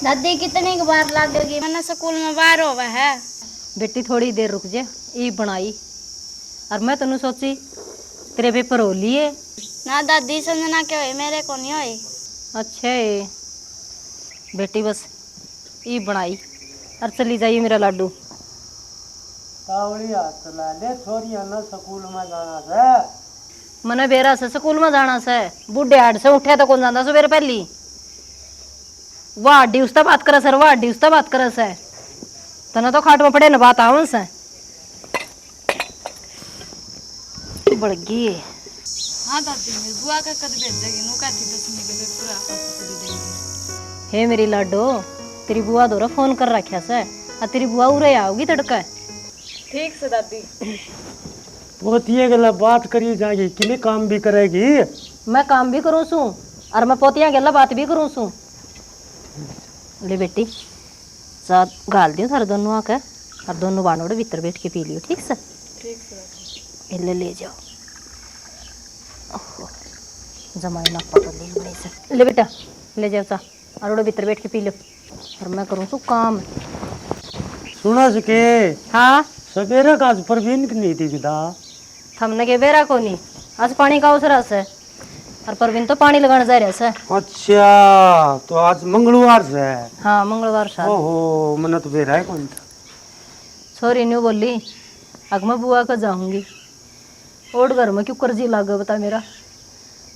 दादी कितनी की बार लागेगी? मैंने स्कूल में बाहर हुआ है। बेटी थोड़ी देर रुक जा, ई बनाई। और मैं तनु सोची तेरे पेपर हो लिए। ना दादी, संजना के हुई, मेरे को नहीं हुई। अच्छा है बेटी, बस ई बनाई और चली जाइए मेरा लाडू। कावड़ी हाथ ला ले, छोरिया ना स्कूल में जाना से। मने बेरा से स्कूल में जाना से, बुढ़े हाड से उठे तो कौन जाता सवेरे पहली। वाह हड्डी उसता बात करे सर, वाह हड्डी उसता बात करे से। तना तो खाट में पड़े न बात आवन से बढ़ गई। हाँ दादी, मेरी बुआ का कद भेजेगी, नु कहती 10वीं के पेपर आपको कदी देंगे। हे मेरी लाडो, तेरी बुआ दोरा फोन कर रखा से, और तेरी बुआ उरे आओगी तड़का। ठीक से दादी। पोतिए गला बात करी जाएगी कि काम भी करेगी। मैं काम भी करूँ सू और मैं पोतिया गला बात भी करूँ सू। ले बेटी साथ गाल दियो थारे दोनों आके, और दोनों बानोड़े भीतर बैठ के पी लियो, ठीक से। ठीक से दादी। ले जाओ। जमाई ना पकड़ ले से। ले बेटा ले जाओ सा, और उड़े भीतर बैठ के पी लो, और मैं करूँ सू काम। सुना सके हाँ सवेरा का आज परवीन की नहीं थी विदा। थमने के बेरा को नहीं, आज पानी का अवसर है और परवीन तो पानी लगाने जा रहा है। अच्छा तो आज मंगलवार से। हाँ मंगलवार साल। ओहो मन तो बेरा है कौन था। छोरी न्यू बोली अग मैं बुआ का जाऊंगी, ओड घर में क्यों कर्जी लागे बता मेरा।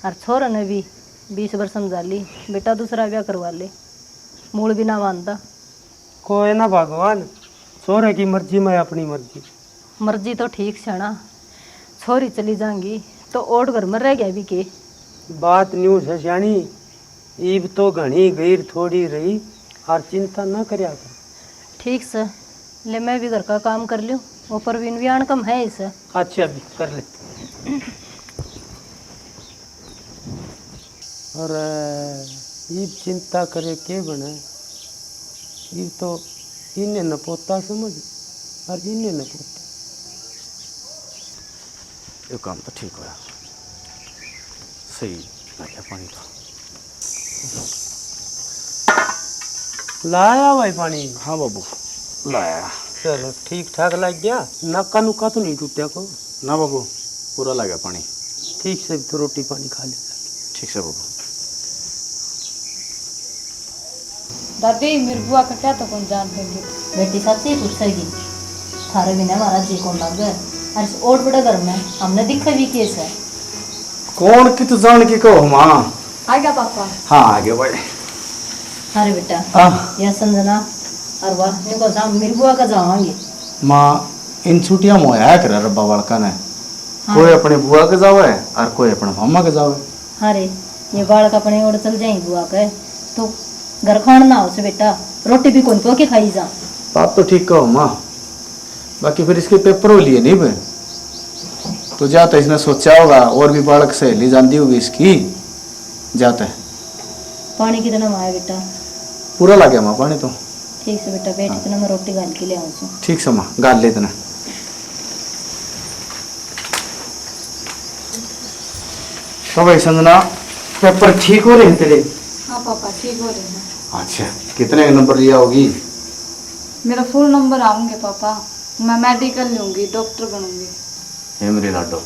और छोरा ने भी 20 बार समझा ली, बेटा दूसरा ब्याह करवा ले, मूल भी ना मानता। कोई ना भगवान, छोरे की मर्जी में अपनी मर्जी। मर्जी तो ठीक से ना, छोरी चली जाएंगी तो ओड घर में रह गया भी के। बात न्यूज है सियानी, ईब तो घनी गैर थोड़ी रही, और चिंता ना करया कर। ठीक से ले, मैं भी घर का काम कर लूँ, वो परवीन भी आन कम है इसे। अच्छा भी कर ले। अरे ईब चिंता करे के बने, ईब तो इन्हें न पोता समझ और इन्हें न पोता। ये काम तो ठीक होया, सही आ गया पानी तो। लाया भाई पानी? हाँ बाबू लाया। चलो ठीक ठाक लग गया, नक्का नुक्का तो नहीं टूटा को? ना बाबू पूरा लगा पानी। ठीक से तो रोटी पानी खा ले। ठीक से बाबू। दादी मेरी बुआ का क्या तो कौन जान देंगे। बेटी सबसे पूछेगी थारे बिना हमारा जी कौन लग गए। और इस ओट बड़े घर में हमने दिखा भी केस है। कौन की तो जान की कहो माँ। आ गया पापा? हाँ आ गया भाई। अरे बेटा यह संजना और वाह इनको जाम मेरी बुआ का जावांगे। माँ इन छुट्टियां में होया करे रब्बा बालका ने। हाँ। कोई अपने बुआ के जावे और कोई अपने मामा के जावे। हाँ रे ये बालक अपने ओर चल जाए बुआ के तो घर खान ना हो से बेटा, रोटी भी कौन पो के खाई जा। बात तो ठीक कहो माँ, बाकी फिर इसके पेपर हो लिए नहीं भाई तो जाता इसने सोचा होगा, और भी बालक सहेली जानती होगी इसकी, जाता है। पानी कितना माया बेटा? पूरा लग गया माँ पानी तो। ठीक से बेटा बैठ, इतना मैं रोटी गाल के ले आऊँ सू। ठीक से माँ गाल ले इतना। तो भाई संजना पेपर ठीक हो रहे हैं तेरे? हाँ पापा ठीक हो रहे हैं। अच्छा कितने नंबर लिया होगी? मेरा फुल नंबर आऊंगे पापा, मैं मेडिकल लूंगी, डॉक्टर बनूंगी। हे मेरे लाडो,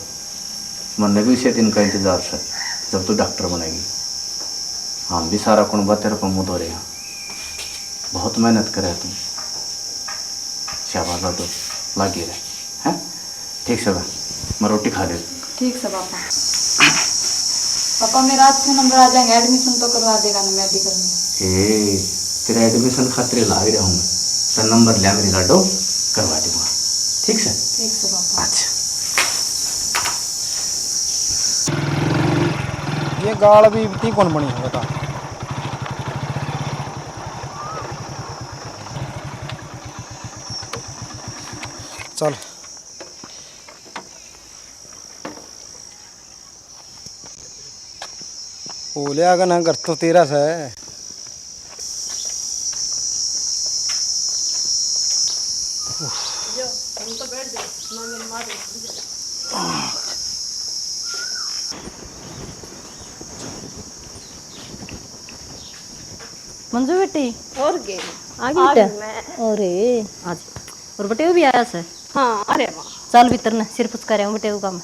मन भी इसे दिन का इंतजार है जब तू डॉक्टर बनेगी। हम भी सारा कुनबा तेरे को मुँह धो रहे हैं, बहुत मेहनत करे तुम। शाबाश लाडो लगी रहे हैं। ठीक से मैं रोटी खा ले। ठीक से पापा। पापा मेरा अच्छे नंबर आ जाएंगे, एडमिशन तो करवा देगा ना मेडिकल में? हे तेरा एडमिशन खतरे लाग रहा हूँ मैं, तो नंबर लिया मेरी लाडो करवा दूंगा। ठीक से? ठीक से पापा। अच्छा ये गाड़ भी इतनी कौन बनी है बता। चल बोले आगा ना घर तो तेरा सा है। मंजू बेटी और के आ गई बेटा। अरे आज और बेटे भी आया से। हाँ अरे वाह चल भीतर न सिर पुछ कर बेटे को काम।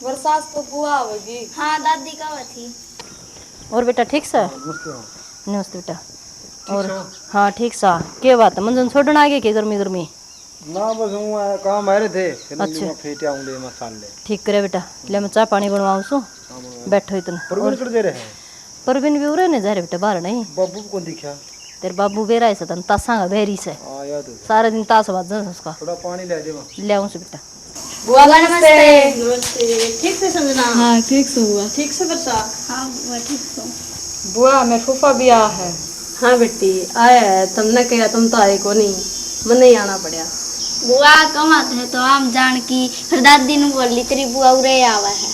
बरसात तो बुआ होगी। हाँ दादी का हुआ थी। और बेटा ठीक सा? नमस्ते बेटा। और हाँ ठीक सा। क्या बात है मंजन छोड़ना आगे के गर्मी गर्मी? ना बस हूँ काम आ रहे थे। अच्छा। मैं फेटे आऊंगे मसाले। ठीक करे बेटा। ले मैं चाय पानी बनवाऊं सो। बैठो इतना। परवीन कर दे रहे हैं। परवीन भी उरे ने जा रहे बेटा बाहर नहीं। बाबू को दिखा। तेरे बाबू बेरा ऐसा तन तासांगा बेरी से। हाँ याद है। सारे दिन तास बाज उसका। थोड़ा पानी ले दे वहाँ। ले आऊं से बेटा। बुआ नमस्ते। नमस्ते। ठीक से समझना? हाँ ठीक से हुआ। ठीक से बरसात। हाँ बुआ ठीक से। बुआ मेरे फूफा भी आ है। हाँ बेटी आया है। तुमने कहा तुम तो आए को नहीं। मन नहीं आना पड़ा। बुआ कमाते है तो आम जान की फिर दादी ने बोली तेरी बुआ उरे आवा है।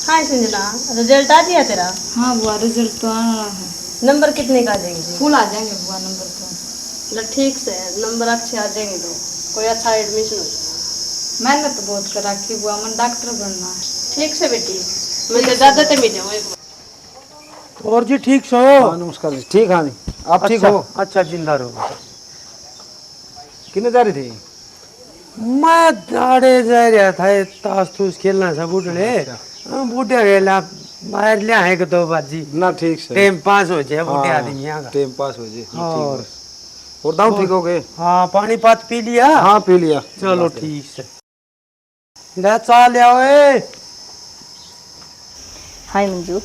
हाँ संजना रिजल्ट आ गया तेरा? हाँ बुआ रिजल्ट तो आना है। नंबर कितने का आ जाएंगे? फुल आ जाएंगे बुआ नंबर तो। ठीक से नंबर अच्छे आ जाएंगे तो कोई अच्छा एडमिशन हो जाएगा। मेहनत बहुत कर रखी बुआ मन डॉक्टर बनना है। ठीक से बेटी मैं तो ज्यादा तो मिल जाऊँ एक बार। और जी ठीक सो? हाँ नमस्कार जी। ठीक हाँ जी। आप ठीक हो? अच्छा जिंदा रहो। कितने जा रही थी? मैं दाड़े जा रहा था ये ताश तूस खेलना था बूढ़े। बूढ़े गेला मार लिया है कि दो बाजी ना ठीक से। टाइम पास हो जाए बूढ़े आदमी यहाँ का। टाइम पास हो जी। और और दाऊ ठीक हो गए? हाँ पानी पात पी लिया? हाँ पी लिया। चलो ठीक से। ले चाल ले आओ ए। हाय मंजू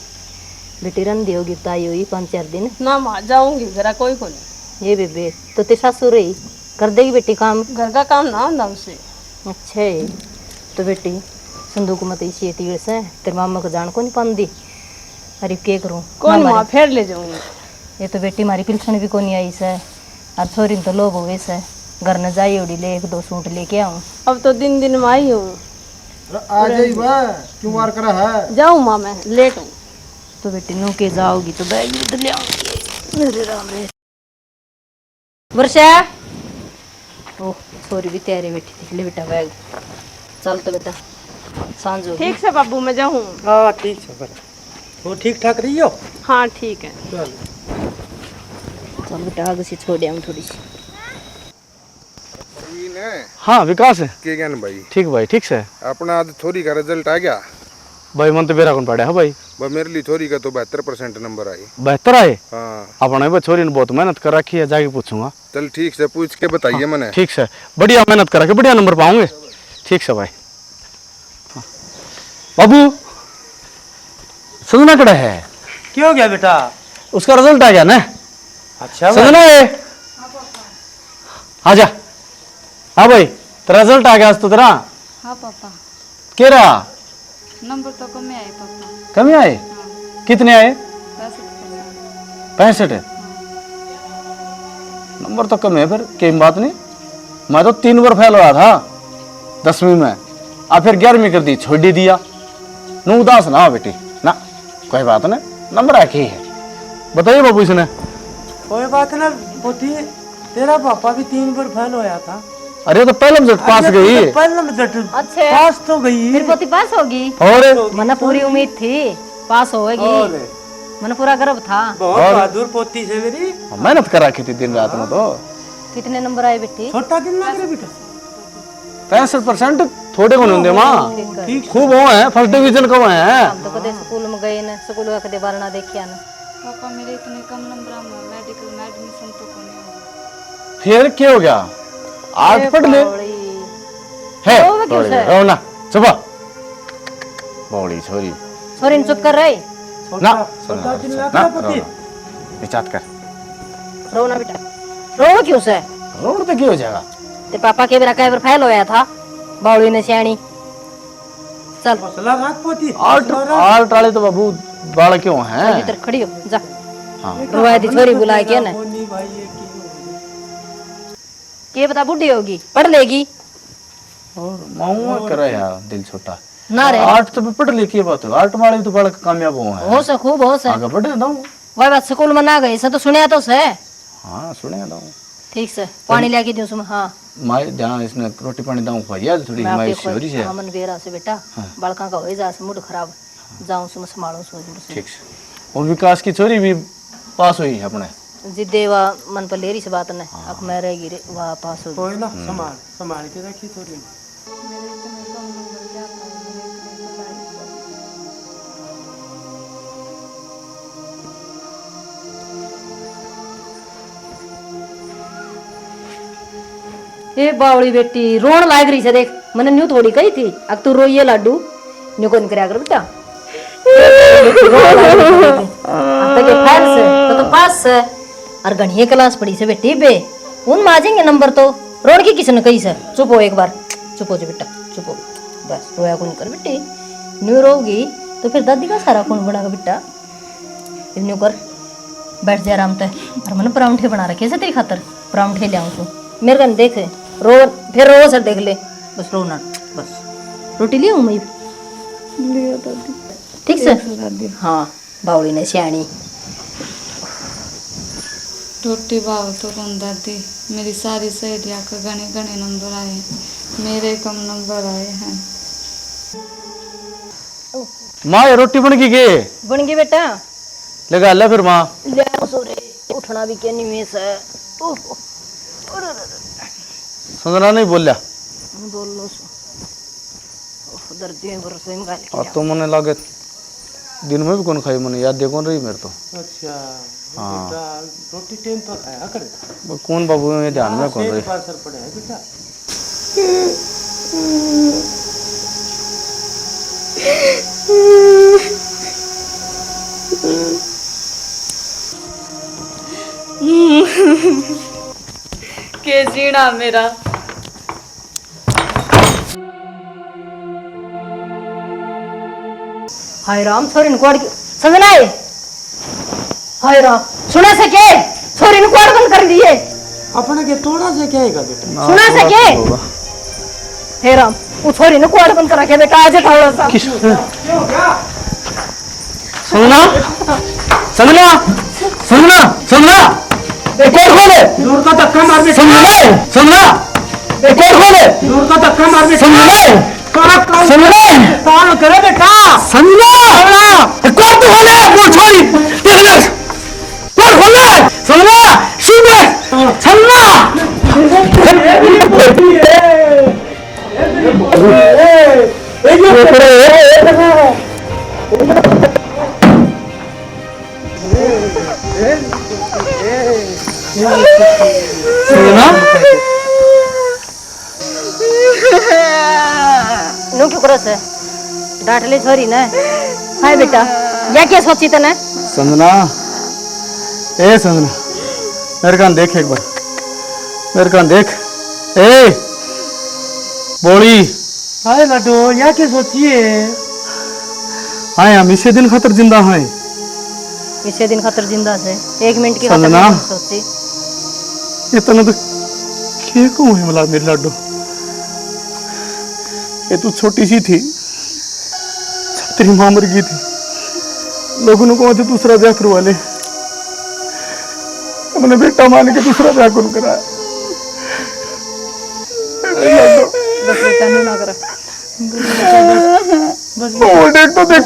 बेटी रंधी होगी तो आई हुई 5-4 दिन। ना माँ जाऊंगी जरा कोई को नहीं। ये बेबे तो तेरी सासू रही कर देगी बेटी काम? घर का काम ना होता उसे। अच्छा है तो बेटी संदूक मत इसी तीर से तेरे मामा को जान को नहीं पांदी। अरे क्या करूँ कौन माँ फिर ले जाऊंगी। ये तो बेटी हमारी पिलसन भी को नहीं आई से और छोरी तो लोग हो गए से घर न जाई उड़ी ले 1-2 सूट लेके आऊँ। अब तो दिन दिन में आई हूँ। आ जाइए बा क्यों वार करा है? जाऊँ माँ मैं लेट हूँ। तो बेटी नो के जाओगी तो बैग भी तो ले आऊंगी। अरे राम रे वर्षा। ओह छोरी भी तैयारी बेटी थी। ले बेटा बैग चल तो बेटा सांझ होगी। ठीक से बाबू मैं जाऊँ। हाँ ठीक है पर वो ठीक ठाक रही हो? हाँ ठीक है। चल चल बेटा आगे से छोड़ आऊँ थोड़ी सी। हाँ विकास है। के ज्ञान भाई ठीक भाई ठीक से। अपना आज थोड़ी का रिजल्ट आ गया भाई मन तो बेरा कौन पड़ा है भाई? मेरे लिए थोड़ी का तो 72% नंबर आई। 72 आए? हाँ अपने भाई छोरी ने बहुत मेहनत कर रखी है जाके पूछूंगा। चल ठीक से पूछ के बताइए मैंने। ठीक से बढ़िया मेहनत कर रखी बढ़िया नंबर पाऊंगे। ठीक से भाई। हाँ। बाबू सजना कड़ा है? क्या हो गया बेटा? उसका रिजल्ट आ गया ना? अच्छा सजना है आजा। हाँ भाई तेरा रिजल्ट आ गया आज तो तेरा। हाँ पापा क्या रहा? नंबर तो कम आए पापा। कम आए? कितने आए? 65%। 65 नंबर तो कम है फिर कोई बात नहीं। मैं तो 3 बार फेल हुआ था 10वीं में अब फिर 11वीं कर दी छोड़ ही दिया। नू उदास ना हो बेटी ना कोई बात नहीं नंबर आके है। बताइए बाबू इसने। कोई बात ना पोती तेरा पापा भी 3 बार फेल होया था। अरे तो पहले में पास गई। पहले में जट अच्छा पास तो गई। मेरी पोती पास होगी। और मना पूरी उम्मीद थी पास होएगी। मन पूरा गर्व था। बहुत बहादुर पोती से मेरी। मेहनत कर रखी थी दिन रात में तो। कितने नंबर आए बेटी? छोटा दिन लग रहा बेटा। 65% थोड़े को नहीं होंगे माँ खूब हुए हैं फर्स्ट डिवीजन को हुए हैं। हम तो कदे स्कूल में गए ना स्कूल का कदे बारना देखिया ना। पापा मेरे इतने कम नंबर में मेडिकल में एडमिशन तो को नहीं हुआ। फिर क्या हो गया? आठ पढ़ ले है रो ना चुप बौड़ी छोरी। छोरी ने चुप कर रही। ना छोटा दिन लग ना रहा पोती। विचार कर। रो ना बेटा। रो क्यों से? रोड तो क्या हो जाएगा? ते पापा के बेरा कई बार फेल होया था बावड़ी ने सियाणी। चल हौसला रख पोती। आल टाले तो बाबू बाल क्यों हैं? भीतर खड़ी हो जा। हाँ रोया दी छोरी बुलाए के ना कोनी भाई ये की के बता बुढ़ी होगी पढ़ लेगी। और माऊआ करे यार दिल छोटा ना रे आठ तो पढ़ ली की बात है। आठ वाले तो बड़ा कामयाब हुए हैं। हो से खूब हो से। आगे बढ़े ना वही बात स्कूल में ना गए से तो सुनिया तो से। हाँ सुने ना ठीक से पानी लेके दूं सुन। हाँ माई ध्यान इसने रोटी पानी दाऊं भैया थोड़ी मैं माई आपके छोरी से। हमन बेरा से बेटा बड़का का हो जा से मूड खराब जाऊं सुन संभालो सो। ठीक से और विकास की छोरी भी पास हुई है अपने। जी देवा मन पर लेरी से बात न अब मैं रहेगी रे वहाँ पास हो कोई ना संभाल संभाल के रखी थोड़ी। ए बावड़ी बेटी रोन लाग रही से देख मैंने न्यू थोड़ी कही थी अब तू रोइए लाडू न्यू कौन करया कर बेटा तो पास है और गणिये क्लास पढ़ी से बेटी बे उन माजेंगे नंबर तो रोड की किसने कही से चुप हो एक बार चुप हो जा बेटा चुप हो बस रोया कौन कर बेटी न्यू रोगी तो फिर दादी का सारा कौन बनागा बेटा न्यू कर बैठ जा आराम से और मैंने परांठे बना रखे से तेरी खातर परांठे ले आऊँ तू मेरे कन देख रो फिर रो सर देख ले बस रो ना बस रोटी ले आऊँ मैं लिया दादी ठीक से हाँ बावड़ी ने सियाणी रोटी भाव तो कौन दादी मेरी सारी सहेलियाँ का गणे गणे नंबर आए मेरे कम नंबर आए हैं। माँ ये रोटी बन गई बन गई बेटा लगा ले फिर माँ ले आओ सोरे उठना भी क्या निवेश है संजना नहीं बोलिया बोल लो दर्द में बरसों में गाली और तो मैंने लागे दिन में भी कौन खाई मैंने याद देखो रही मेरे तो। अच्छा बेटा रोटी टाइम पर खाया कर। वो कौन बाबू में ध्यान में कौन रही असर पड़े है बेटा। के जीना मेरा हाय राम छोरी ने कोड़ समझना है हाय राम सुना सके छोरी ने कोड़ बंद कर दिए अपने के थोड़ा से क्या है बेटा सुना सके हे राम वो छोरी ने कोड़ बंद करा के बेटा आज थोड़ा सा संजना संजना संजना संजना एक और खोले दूर का धक्का मार दे संजना संजना एक और खोले दूर का धक्का मार दे संजना संजना कौन करे बेटा संजना कौन तो खोले वो छोरी देखना कौन खोले संजना सुन संजना नो क्यों करस है डांट ले छोरी ने हाय बेटा या क्या सोची तने संजना ए संजना मेरे कान देख एक बार मेरे कान देख ए बोली हाय लड्डू या के सोचिए हाँ हम इसे दिन खातर जिंदा हैं इसे दिन खातर जिंदा से 1 मिनट की संजना। खातर सोची इतना तो क्या कहूँ है मला मेरी लाडो ये तू छोटी सी थी जब तेरी माँ मर गई थी लोगों ने कहा था दूसरा ब्याह करवा ले हमने बेटा मान के दूसरा ब्याह कौन कराया बस बेटा ना कर वो देख तो देख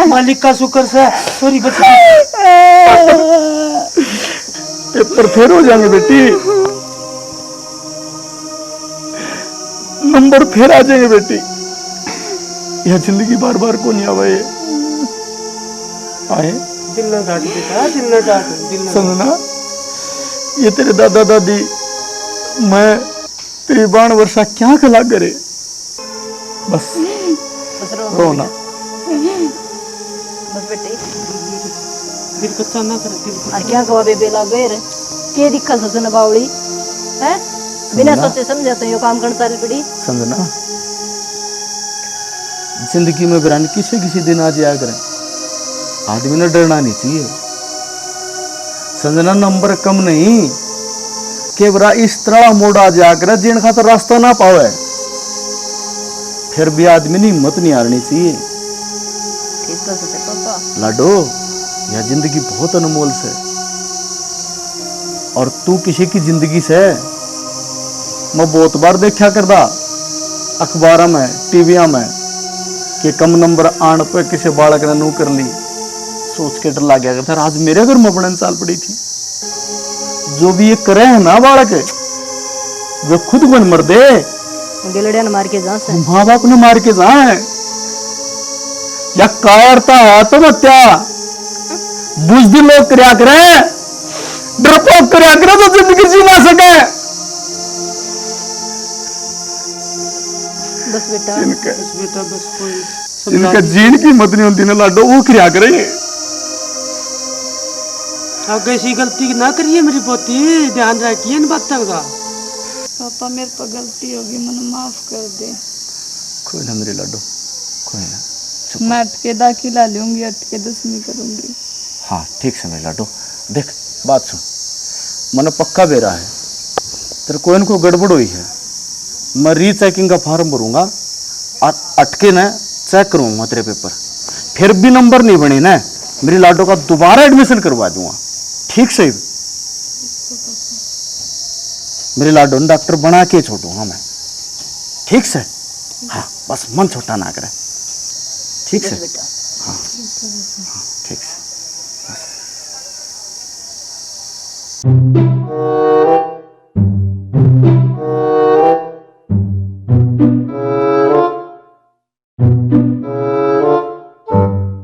मालिक का शुक्र से सॉरी बच पेपर फेल हो जाएंगे बेटी नंबर फेर आ जाएंगे बेटी यह जिंदगी बार बार को नहीं आवे आए दिल ना डांट बेटा दिल ना डांट दिल ना संजना ये तेरे दादा दादी मैं तेरी 12 वर्षा क्या खला करे बस रो ना बस बेटे दिल कच्चा ना कर दिल और क्या कहो बेबे ला गए रे के दिक्कत है सुन बावड़ी है बिना सोचे समझे तो यो काम करना सारी पड़ी संजना जिंदगी में बिरान किसी दिन आ जाया करें आदमी ने डरना नहीं चाहिए संजना नंबर कम नहीं के बरा इस तरह मोड़ आ जाया करे जिन खातर रास्ता ना पावे फिर भी आदमी ने हिम्मत नहीं हारनी चाहिए ठीक तो सोचे पापा लाडो यह जिंदगी बहुत अनमोल से और तू किसी की जिंदगी से मैं बहुत बार देखा करदा अखबार में टीविया में कि कम नंबर आने पे किसी बालक ने नू कर ली सोच के डर लग गया था आज मेरे घर में बड़न साल पड़ी थी। जो भी ये करे है ना बालक वे खुद बन मर दे, गिलड़िया ने मार के जा से माँ बाप ने मार के जाए या कायरता है तो मत्या बुजदिल लोग कर्या करे, डरपोक कर्या करे तो जिंदगी जी ना सके। बस बेटा बेटा बस कोई इनका जीन की मत नहीं होती ना लाडो, वो कर्या करेंगे। आगे ऐसी गलती ना करिए मेरी पोती, ध्यान रखिए इन बातों का। पापा मेरे पर गलती होगी, मैंने माफ कर दे। कोई ना मेरे लाडो, कोई ना। मैं अटके दाखिला लूंगी, अटके 10वीं करूंगी। हाँ ठीक से मेरे लाडो, देख बात सुन, मैंने पक्का बेरा है तेरे को इनको गड़बड़ हुई है। मैं रीचेकिंग का फॉर्म भरूंगा और अटके ना चेक करूंगा तेरे पेपर, फिर भी नंबर नहीं बने ना मेरी लाडो का दोबारा एडमिशन करवा दूंगा। ठीक से मेरे लाडो ने डॉक्टर बना के छोड़ूंगा मैं। ठीक से हाँ, बस मन छोटा ना करे। ठीक से हाँ हाँ ठीक से।